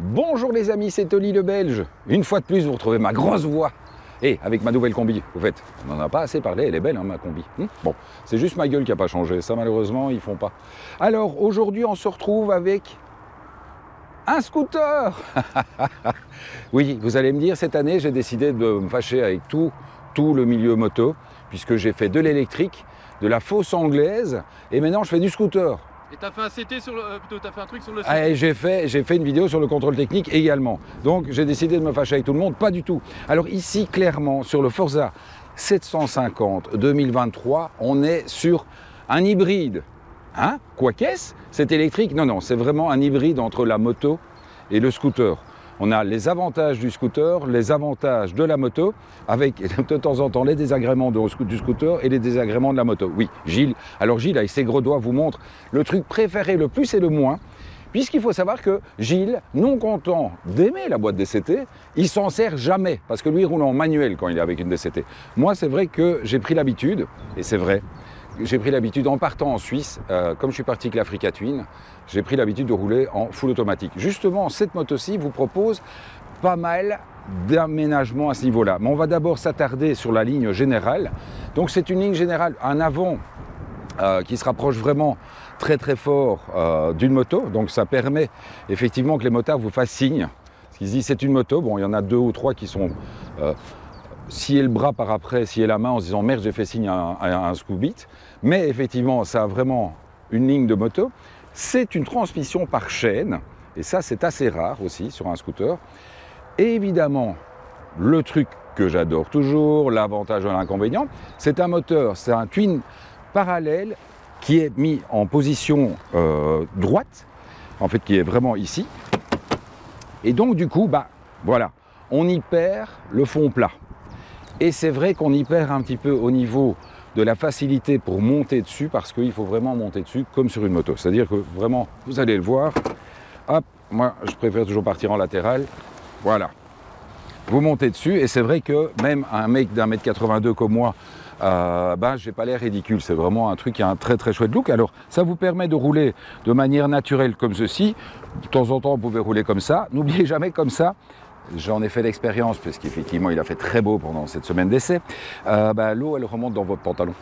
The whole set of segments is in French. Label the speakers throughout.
Speaker 1: Bonjour les amis, c'est Oli le Belge. Une fois de plus, vous retrouvez ma grosse voix. Et avec ma nouvelle combi, au fait, on n'en a pas assez parlé, elle est belle hein, ma combi. Bon, c'est juste ma gueule qui n'a pas changé, ça malheureusement ils font pas. Alors aujourd'hui on se retrouve avec un scooter. Oui, vous allez me dire, cette année j'ai décidé de me fâcher avec tout le milieu moto, puisque j'ai fait de l'électrique, de la fausse anglaise, et maintenant je fais du scooter.
Speaker 2: Et t'as fait un CT sur le... plutôt t'as fait un truc sur le CT.
Speaker 1: Ah, j'ai fait une vidéo sur le contrôle technique également. Donc j'ai décidé de me fâcher avec tout le monde, pas du tout. Alors ici, clairement, sur le Forza 750 2023, on est sur un hybride. Hein? Quoi qu'est-ce? C'est électrique? Non, non, c'est vraiment un hybride entre la moto et le scooter. On a les avantages du scooter, les avantages de la moto, avec de temps en temps les désagréments du scooter et les désagréments de la moto. Oui, Gilles, alors Gilles, avec ses gros doigts, vous montre le truc préféré, le plus et le moins, puisqu'il faut savoir que Gilles, non content d'aimer la boîte DCT, il s'en sert jamais, parce que lui, il roule en manuel quand il est avec une DCT. Moi, c'est vrai que j'ai pris l'habitude, et c'est vrai, j'ai pris l'habitude en partant en Suisse, comme je suis parti avec l'Africa Twin, j'ai pris l'habitude de rouler en full automatique. Justement, cette moto-ci vous propose pas mal d'aménagements à ce niveau-là. Mais on va d'abord s'attarder sur la ligne générale. Donc c'est une ligne générale, un avant qui se rapproche vraiment très très fort d'une moto. Donc ça permet effectivement que les motards vous fassent signe. Ils se disent c'est une moto. Bon, il y en a deux ou trois qui sont... scier le bras par après, scier la main en se disant merde j'ai fait signe à un Scooby. Mais effectivement ça a vraiment une ligne de moto. C'est une transmission par chaîne et ça c'est assez rare aussi sur un scooter. Et évidemment le truc que j'adore toujours, l'avantage et l'inconvénient, c'est un moteur, c'est un twin parallèle qui est mis en position droite, en fait qui est vraiment ici. Et donc du coup, bah voilà, on y perd le fond plat. Et c'est vrai qu'on y perd un petit peu au niveau de la facilité pour monter dessus, parce qu'il faut vraiment monter dessus comme sur une moto. C'est-à-dire que vraiment, vous allez le voir, hop, moi je préfère toujours partir en latéral, voilà. Vous montez dessus et c'est vrai que même un mec d'un mètre 82 comme moi, j'ai pas l'air ridicule. C'est vraiment un truc qui a un très très chouette look. Alors ça vous permet de rouler de manière naturelle comme ceci. De temps en temps, vous pouvez rouler comme ça. N'oubliez jamais comme ça. J'en ai fait l'expérience, parce qu'effectivement, il a fait très beau pendant cette semaine d'essai. L'eau, elle remonte dans votre pantalon.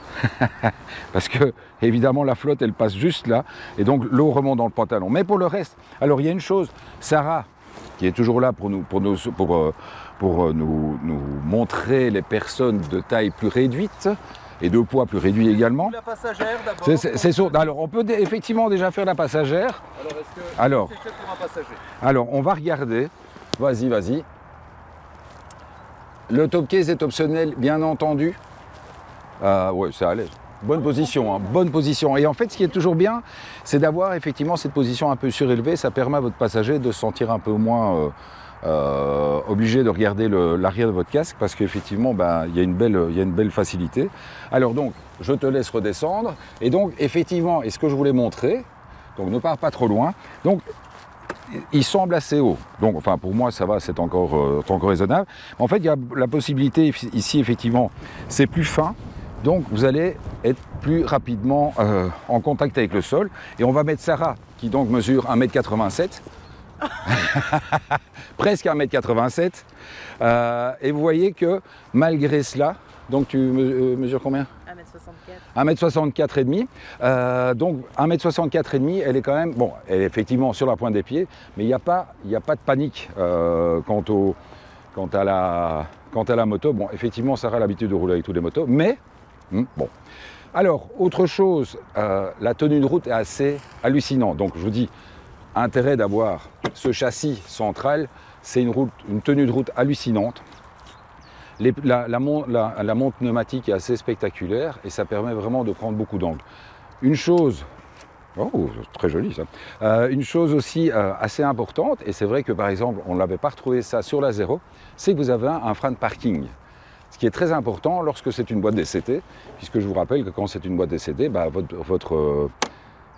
Speaker 1: Parce que, évidemment, la flotte, elle passe juste là. Et donc, l'eau remonte dans le pantalon. Mais pour le reste, alors, il y a une chose. Sarah, qui est toujours là pour nous montrer les personnes de taille plus réduite et de poids plus réduit également.
Speaker 2: La passagère d'abord.
Speaker 1: C'est sûr. Alors, on peut effectivement déjà faire la passagère.
Speaker 2: Alors, est-ce que c'est fait pour un passager?
Speaker 1: Alors, on va regarder. Vas-y, vas-y. Le top case est optionnel, bien entendu. Ouais, c'est à l'aise. Bonne position, hein, bonne position. Et en fait, ce qui est toujours bien, c'est d'avoir effectivement cette position un peu surélevée. Ça permet à votre passager de se sentir un peu moins obligé de regarder l'arrière de votre casque, parce qu'effectivement, il y a une belle facilité. Alors donc, je te laisse redescendre. Et donc, effectivement, et ce que je voulais montrer, donc ne pars pas trop loin. Donc, il semble assez haut, donc enfin pour moi ça va, c'est encore raisonnable. En fait il y a la possibilité ici, effectivement c'est plus fin, donc vous allez être plus rapidement en contact avec le sol. Et on va mettre Sarah qui donc mesure 1m87, presque 1m87, et vous voyez que malgré cela, donc tu mesures combien? 1m64 et demi. Donc 1m64 et demi, elle est quand même, bon, elle est effectivement sur la pointe des pieds, mais il n'y a pas de panique quant à la moto. Bon, effectivement, Sarah a l'habitude de rouler avec tous les motos, mais bon. Alors, autre chose, la tenue de route est assez hallucinante. Donc je vous dis, intérêt d'avoir ce châssis central, c'est une tenue de route hallucinante. La monte pneumatique est assez spectaculaire et ça permet vraiment de prendre beaucoup d'angles. Une chose, oh, très joli ça, une chose aussi assez importante, et c'est vrai que par exemple on ne l'avait pas retrouvé ça sur la Zéro, c'est que vous avez un frein de parking. Ce qui est très important lorsque c'est une boîte DCT, puisque je vous rappelle que quand c'est une boîte DCT,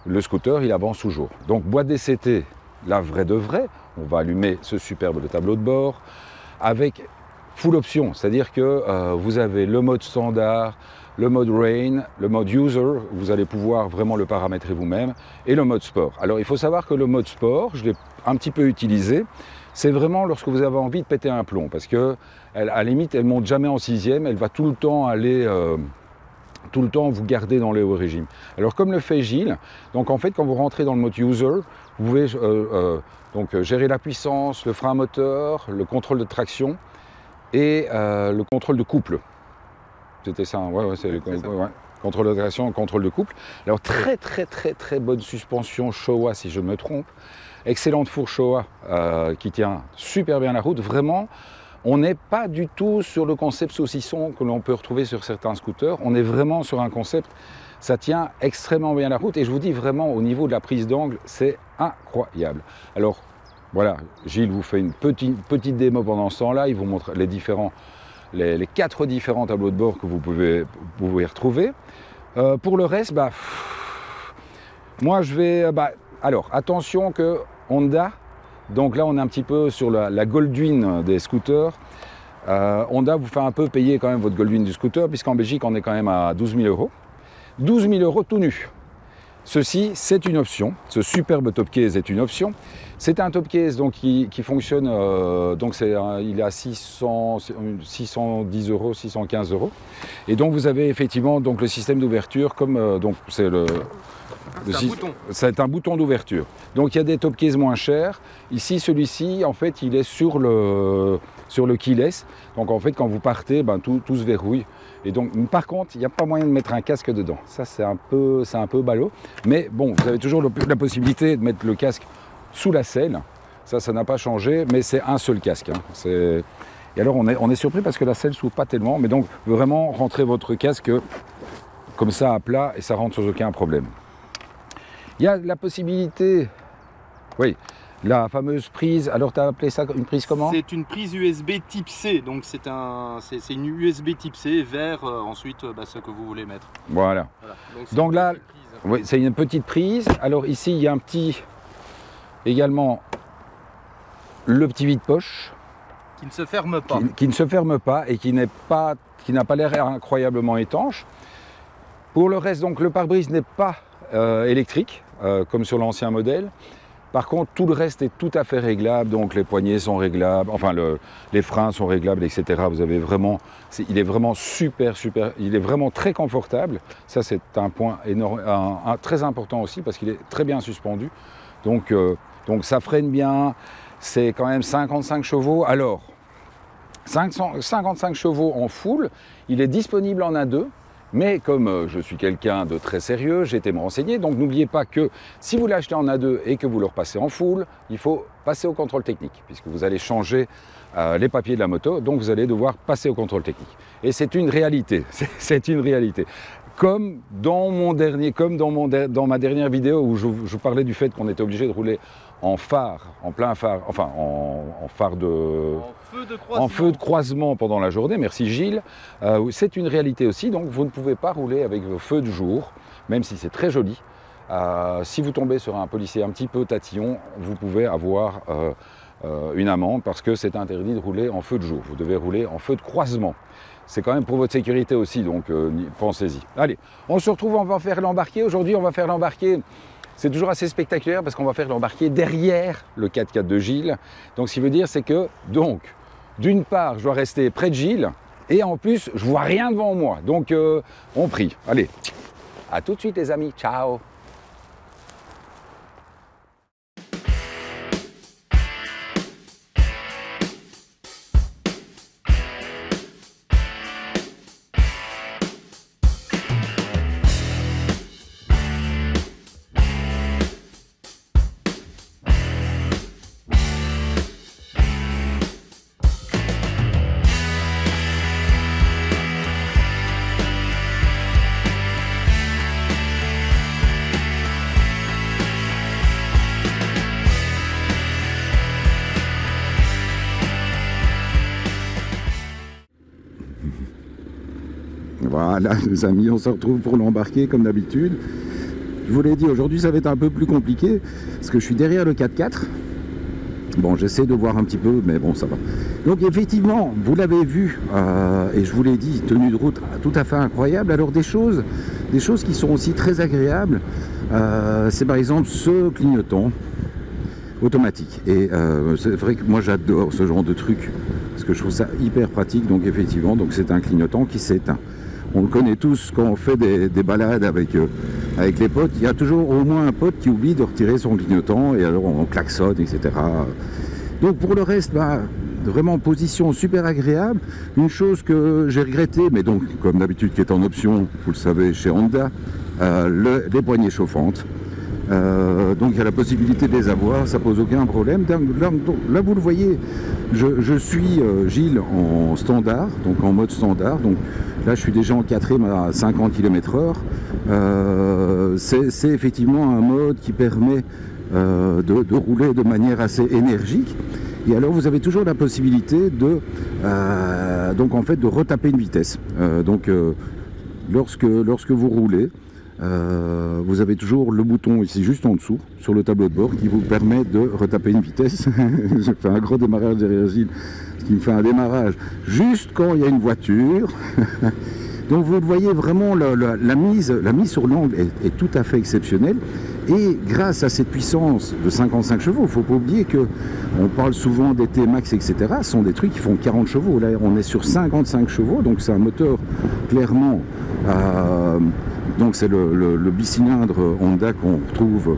Speaker 1: le scooter il avance toujours. Donc boîte DCT, la vraie de vraie, on va allumer ce superbe tableau de bord avec full option, c'est-à-dire que vous avez le mode standard, le mode Rain, le mode User, vous allez pouvoir vraiment le paramétrer vous-même, et le mode Sport. Alors il faut savoir que le mode Sport, je l'ai un petit peu utilisé, c'est vraiment lorsque vous avez envie de péter un plomb, parce que à la limite, elle ne monte jamais en 6e, elle va tout le temps aller... tout le temps vous garder dans les hauts régimes. Alors comme le fait Gilles, donc en fait quand vous rentrez dans le mode User, vous pouvez donc gérer la puissance, le frein moteur, le contrôle de traction et le contrôle de couple. C'était ça, hein. Ouais, c'est le contrôle de traction, contrôle de couple. Alors très bonne suspension Showa si je me trompe, excellente fourche Showa qui tient super bien la route, vraiment. On n'est pas du tout sur le concept saucisson que l'on peut retrouver sur certains scooters. On est vraiment sur un concept, ça tient extrêmement bien la route. Et je vous dis vraiment, au niveau de la prise d'angle, c'est incroyable. Alors, voilà, Gilles vous fait une petite démo pendant ce temps-là. Il vous montre les 4 différents tableaux de bord que vous pouvez retrouver. Pour le reste, moi je vais... alors, attention que Honda... Donc là, on est un petit peu sur la Goldwyn des scooters. Honda vous fait un peu payer quand même votre Goldwyn du scooter, puisqu'en Belgique, on est quand même à 12 000 €. 12 000 € tout nu. Ceci, c'est une option. Ce superbe top case est une option. C'est un top case donc, qui fonctionne, il est à 610 €, 615 €. Et donc, vous avez effectivement donc, le système d'ouverture, comme donc c'est le... C'est un bouton d'ouverture. Donc il y a des top cases moins chers. Ici, celui-ci, en fait, il est sur le keyless. Donc en fait, quand vous partez, tout se verrouille. Et donc, par contre, il n'y a pas moyen de mettre un casque dedans. Ça, c'est un peu ballot. Mais bon, vous avez toujours la possibilité de mettre le casque sous la selle. Ça n'a pas changé, mais c'est un seul casque. Hein. Et alors, on est surpris parce que la selle ne s'ouvre pas tellement. Mais donc, vraiment, rentrez votre casque comme ça à plat et ça rentre sans aucun problème. Il y a la possibilité, oui, la fameuse prise, alors tu as appelé ça une prise comment?
Speaker 2: C'est une prise USB type C, donc c'est une USB type C vers ensuite ce que vous voulez mettre.
Speaker 1: Voilà. Donc là, oui, c'est une petite prise. Alors ici, il y a également le petit vide-poche.
Speaker 2: Qui ne se ferme pas.
Speaker 1: Qui ne se ferme pas et qui n'a pas l'air incroyablement étanche. Pour le reste, donc le pare-brise n'est pas électrique. Comme sur l'ancien modèle. Par contre, tout le reste est tout à fait réglable, donc les poignées sont réglables, enfin les freins sont réglables, etc. Vous avez vraiment, il est vraiment super, il est vraiment très confortable. Ça, c'est un point énorme, très important aussi parce qu'il est très bien suspendu. Donc ça freine bien, c'est quand même 55 chevaux. Alors, 55 chevaux en full, il est disponible en A2. Mais comme je suis quelqu'un de très sérieux, j'ai été me renseigner. Donc n'oubliez pas que si vous l'achetez en A2 et que vous le repassez en full, il faut passer au contrôle technique, puisque vous allez changer les papiers de la moto, donc vous allez devoir passer au contrôle technique. Et c'est une réalité, c'est une réalité. Comme dans ma dernière vidéo où je parlais du fait qu'on était obligé de rouler en phare, en plein phare, enfin en phare de... En feu de croisement pendant la journée, merci Gilles. C'est une réalité aussi, donc vous ne pouvez pas rouler avec vos feux de jour, même si c'est très joli. Si vous tombez sur un policier un petit peu tatillon, vous pouvez avoir une amende parce que c'est interdit de rouler en feu de jour. Vous devez rouler en feu de croisement. C'est quand même pour votre sécurité aussi, donc pensez-y. Allez, on se retrouve, on va faire l'embarqué. Aujourd'hui, on va faire l'embarqué. C'est toujours assez spectaculaire parce qu'on va faire l'embarqué derrière le 4x4 de Gilles. Donc, ce qui veut dire, c'est que, donc, d'une part, je dois rester près de Gilles et en plus, je vois rien devant moi. Donc, on prie. Allez, à tout de suite, les amis. Ciao. Voilà, nos amis, on se retrouve pour l'embarquer comme d'habitude. Je vous l'ai dit, aujourd'hui ça va être un peu plus compliqué parce que je suis derrière le 4x4
Speaker 3: Bon, j'essaie de voir un petit peu, mais bon, ça va. Donc effectivement, vous l'avez vu, et je vous l'ai dit, tenue de route tout à fait incroyable. Alors des choses qui sont aussi très agréables, c'est par exemple ce clignotant automatique. Et c'est vrai que moi j'adore ce genre de truc, parce que je trouve ça hyper pratique. Donc effectivement, donc c'est un clignotant qui s'éteint. On le connaît tous quand on fait des balades avec les potes. Il y a toujours au moins un pote qui oublie de retirer son clignotant et alors on klaxonne, etc. Donc pour le reste, bah, vraiment position super agréable. Une chose que j'ai regretté, mais donc comme d'habitude qui est en option, vous le savez chez Honda, les poignées chauffantes. Donc il y a la possibilité de les avoir, ça pose aucun problème. Là vous le voyez, je suis Gilles en standard, donc en mode standard. Donc là je suis déjà en 4ème à 50 km/h. C'est effectivement un mode qui permet de rouler de manière assez énergique. Et alors vous avez toujours la possibilité de donc en fait de retaper une vitesse. Lorsque vous roulez, vous avez toujours le bouton ici juste en dessous sur le tableau de bord qui vous permet de retaper une vitesse. J'ai fait un gros démarrage derrière Gilles, ce qui me fait un démarrage juste quand il y a une voiture. Donc vous voyez vraiment la mise sur l'angle est tout à fait exceptionnelle. Et grâce à cette puissance de 55 chevaux, il ne faut pas oublier qu'on parle souvent des T-Max, etc. Ce sont des trucs qui font 40 chevaux. Là, on est sur 55 chevaux, donc c'est un moteur clairement... donc c'est le bicylindre Honda qu'on retrouve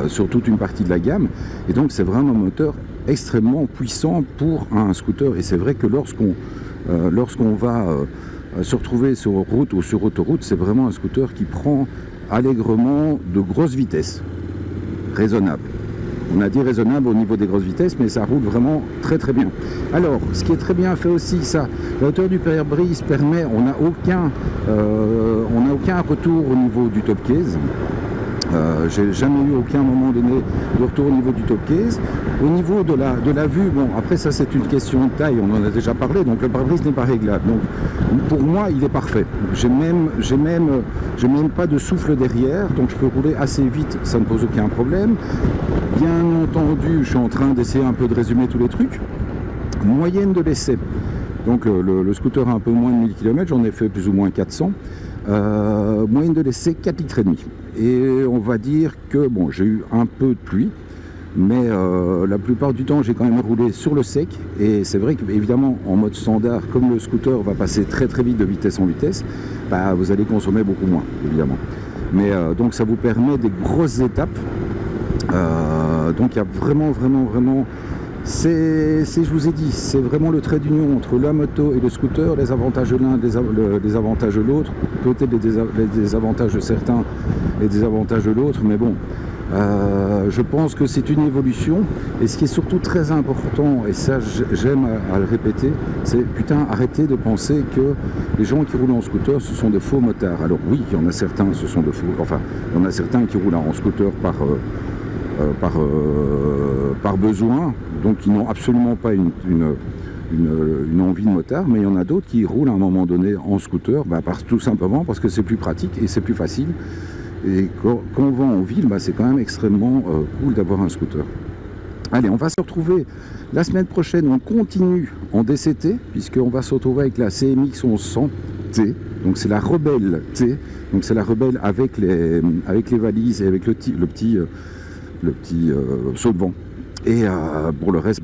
Speaker 3: sur toute une partie de la gamme. Et donc c'est vraiment un moteur extrêmement puissant pour un scooter. Et c'est vrai que lorsqu'on va se retrouver sur route ou sur autoroute, c'est vraiment un scooter qui prend allègrement de grosses vitesses, raisonnable. On a dit raisonnable au niveau des grosses vitesses, mais ça roule vraiment très très bien. Alors, ce qui est très bien fait aussi, ça, la hauteur du pare-brise permet, on n'a aucun retour au niveau du top case. J'ai jamais eu aucun moment donné de retour au niveau du top case. Au niveau de la vue, bon après ça c'est une question de taille, on en a déjà parlé, donc le pare-brise n'est pas réglable. Donc pour moi il est parfait. J'ai même pas de souffle derrière, donc je peux rouler assez vite, ça ne pose aucun problème. Bien entendu, je suis en train d'essayer un peu de résumer tous les trucs. Moyenne de l'essai. Donc le scooter a un peu moins de 1000 km, j'en ai fait plus ou moins 400. Moyenne de l'essai 4,5 litres. Et on va dire que bon, j'ai eu un peu de pluie, mais la plupart du temps j'ai quand même roulé sur le sec. Et c'est vrai qu'évidemment en mode standard, comme le scooter va passer très très vite de vitesse en vitesse, bah, vous allez consommer beaucoup moins évidemment. Mais donc ça vous permet des grosses étapes. Donc il y a vraiment je vous ai dit, c'est vraiment le trait d'union entre la moto et le scooter, les avantages de l'un, les avantages de l'autre, peut-être les désavantages de certains, les désavantages de l'autre, mais bon, je pense que c'est une évolution. Et ce qui est surtout très important, et ça j'aime à le répéter, c'est putain, arrêtez de penser que les gens qui roulent en scooter ce sont des faux motards. Alors oui, il y en a certains, ce sont de faux, enfin, il y en a certains qui roulent en scooter par besoin, donc ils n'ont absolument pas une envie de motard, mais il y en a d'autres qui roulent à un moment donné en scooter, tout simplement parce que c'est plus pratique et c'est plus facile. Et quand on va en ville, c'est quand même extrêmement cool d'avoir un scooter. Allez, on va se retrouver la semaine prochaine, on continue en DCT, puisqu'on va se retrouver avec la CMX 1100T, donc c'est la Rebelle T, donc c'est la Rebelle avec les valises et avec le petit saut de vent. Et pour le reste,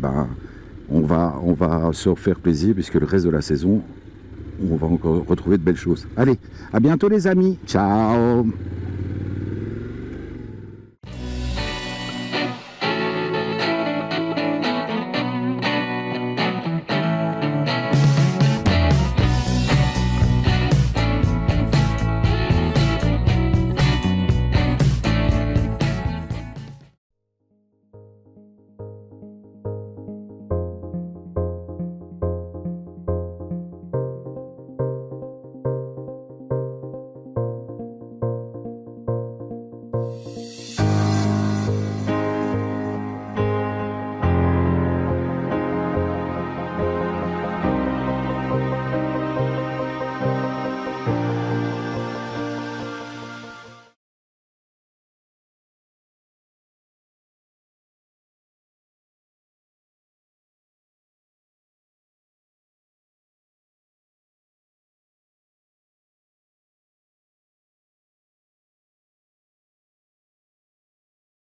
Speaker 3: on va se faire plaisir, puisque le reste de la saison, on va encore retrouver de belles choses. Allez, à bientôt les amis, ciao.